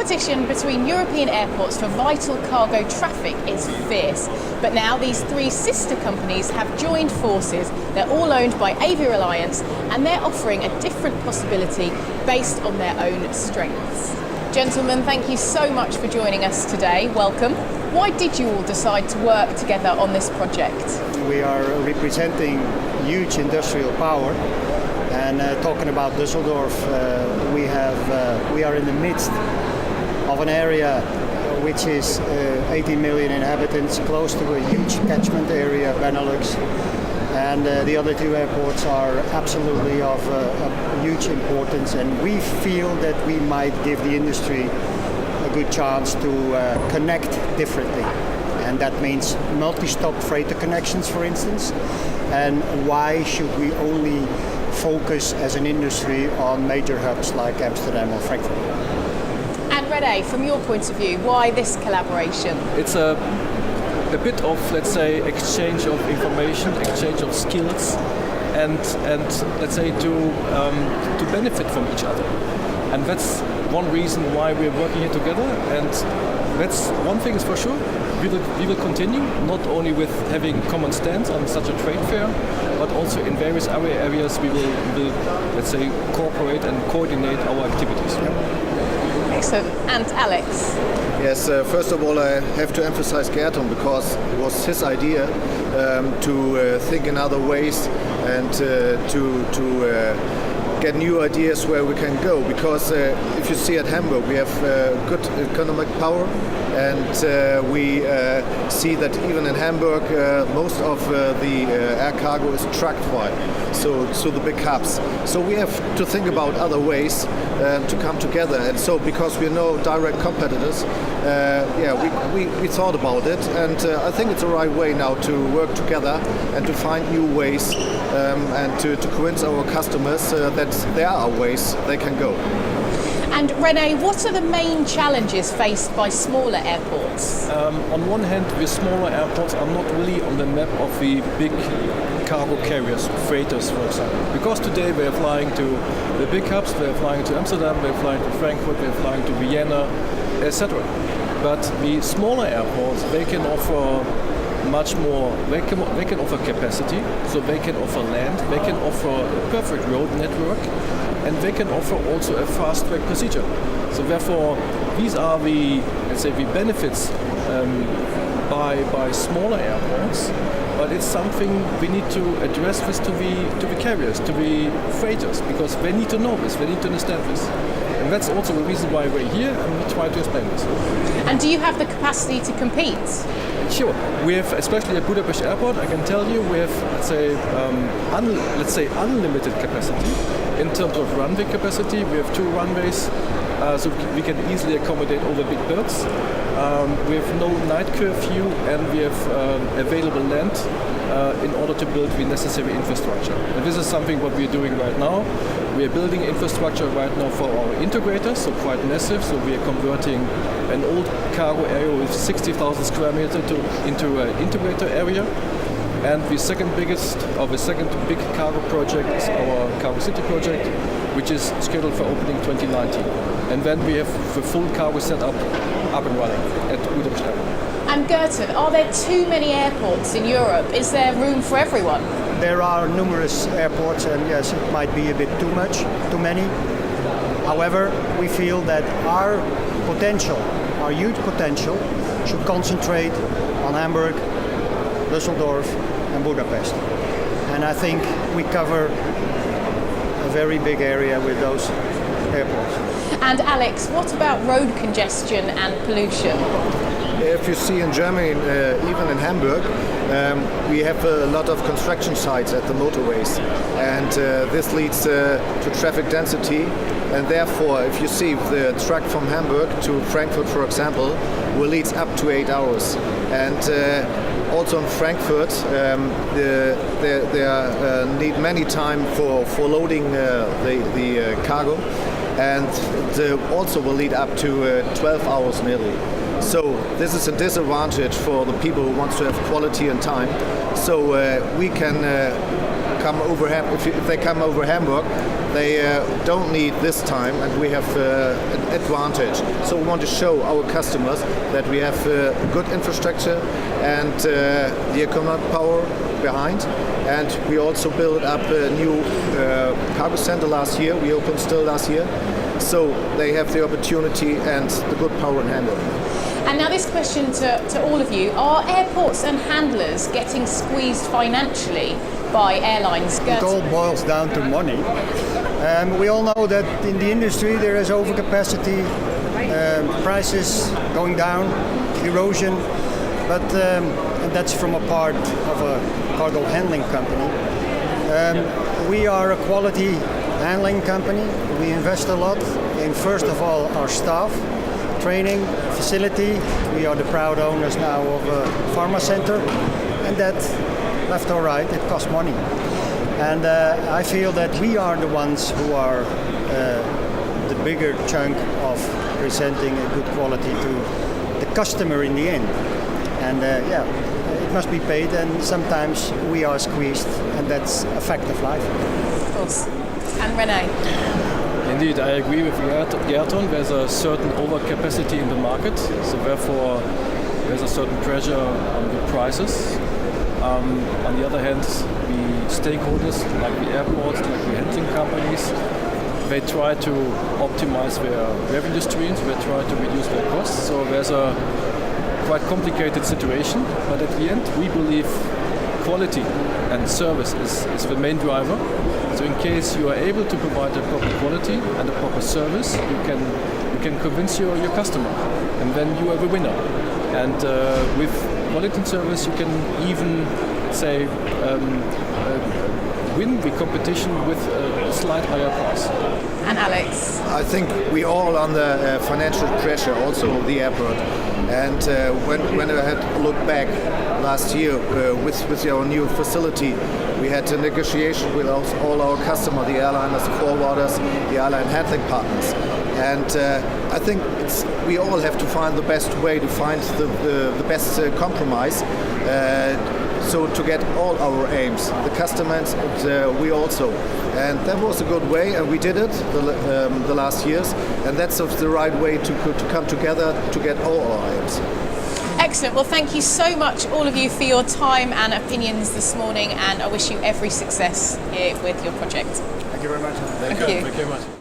competition between European airports for vital cargo traffic is fierce. But now these three sister companies have joined forces. They're all owned by Avia Alliance, and they're offering a different possibility based on their own strengths. Gentlemen, thank you so much for joining us today. Welcome. Why did you all decide to work together on this project? We are representing huge industrial power, and talking about Dusseldorf, we are in the midst of an area which is 18 million inhabitants, close to a huge catchment area, Benelux, and the other two airports are absolutely of huge importance, and we feel that we might give the industry a good chance to connect differently. And that means multi-stop freighter connections, for instance. And why should we only focus as an industry on major hubs like Amsterdam or Frankfurt? And René, from your point of view, why this collaboration? It's a bit of, let's say, exchange of information, exchange of skills, and let's say to benefit from each other. And that's one reason why we're working here together. And that's one thing is for sure. We will continue not only with having common stands on such a trade fair, but also in various other areas we will let's say, cooperate and coordinate our activities. Excellent. And Alex? Yes, first of all, I have to emphasize Gerton, because it was his idea to think in other ways and to get new ideas where we can go. Because if you see at Hamburg, we have good economic power, and we see that even in Hamburg, most of the air cargo is trucked by, so the big hubs. So we have to think about other ways to come together. And so, because we're no direct competitors, we thought about it, and I think it's the right way now to work together and to find new ways and to convince our customers that there are ways they can go. And René, what are the main challenges faced by smaller airports? On one hand, the smaller airports are not really on the map of the big cargo carriers, freighters, for example. Because today we are flying to the big hubs, we are flying to Amsterdam, we are flying to Frankfurt, we are flying to Vienna, etc. But the smaller airports, they can offer much more. They can offer capacity, so they can offer land, they can offer a perfect road network, and they can offer also a fast-track procedure. So therefore, these are the, let's say, the benefits by smaller airports. But it's something we need to address this to the carriers, to the freighters, because they need to know this, they need to understand this. And that's also the reason why we're here, and we try to explain this. And do you have the capacity to compete? Sure. We have, especially at Budapest Airport, I can tell you, we have, let's say, unlimited capacity in terms of runway capacity. We have 2 runways, so we can easily accommodate all the big birds. We have no night curfew, and we have available land in order to build the necessary infrastructure. And this is something what we are doing right now. We are building infrastructure right now for our integrators, so quite massive. So we are converting an old cargo area with 60,000 square meters into an integrator area. And the second big cargo project is our Cargo City project, which is scheduled for opening 2019. And then we have the full cargo setup up and running at Budapest Airport. And Gerton, are there too many airports in Europe? Is there room for everyone? There are numerous airports, and yes, it might be a bit too many. However, we feel that our huge potential, should concentrate on Hamburg, Dusseldorf and Budapest. And I think we cover a very big area with those airports. And Alex, what about road congestion and pollution? If you see in Germany, even in Hamburg, we have a lot of construction sites at the motorways, and this leads to traffic density. And therefore, if you see the truck from Hamburg to Frankfurt, for example, will lead up to 8 hours. And also in Frankfurt, they need many time for loading the cargo, and also will lead up to 12 hours nearly. So this is a disadvantage for the people who want to have quality and time. So we can come over, if they come over Hamburg, they don't need this time, and we have an advantage. So we want to show our customers that we have good infrastructure and the economic power behind. And we also built up a new cargo center last year. We opened still last year. So they have the opportunity and the good power in handling. And now this question to all of you, are airports and handlers getting squeezed financially by airlines? It all boils down to money. We all know that in the industry there is overcapacity, prices going down, erosion, but and that's from a part of a cargo handling company. We are a quality handling company. We invest a lot in, first of all, our staff, training, facility. We are the proud owners now of a pharma center, and that, left or right, it costs money. And I feel that we are the ones who are the bigger chunk of presenting a good quality to the customer in the end. And it must be paid, and sometimes we are squeezed, and that's a fact of life. Of course. And René? Indeed, I agree with Gerton. There's a certain overcapacity in the market, so therefore there's a certain pressure on the prices. On the other hand, the stakeholders, like the airports, like the handling companies, they try to optimize their revenue streams, they try to reduce their costs, so there's a quite complicated situation, but at the end we believe quality and service is the main driver. So in case you are able to provide a proper quality and a proper service, you can convince your customer, and then you are the winner. And with quality and service you can even say win the competition with a slight higher price. And Alex? I think we all under financial pressure, also the airport. And when I had looked back last year with our new facility, we had a negotiation with all our customers, the airliners, the forwarders, the airline handling partners. And I think we all have to find the best way to find the best compromise. So to get all our aims, the customers, and we also. And that was a good way, and we did it the last years. And that's the right way to come together to get all our aims. Excellent. Well, thank you so much, all of you, for your time and opinions this morning, and I wish you every success here with your project. Thank you very much. Thank you. Thank you very much.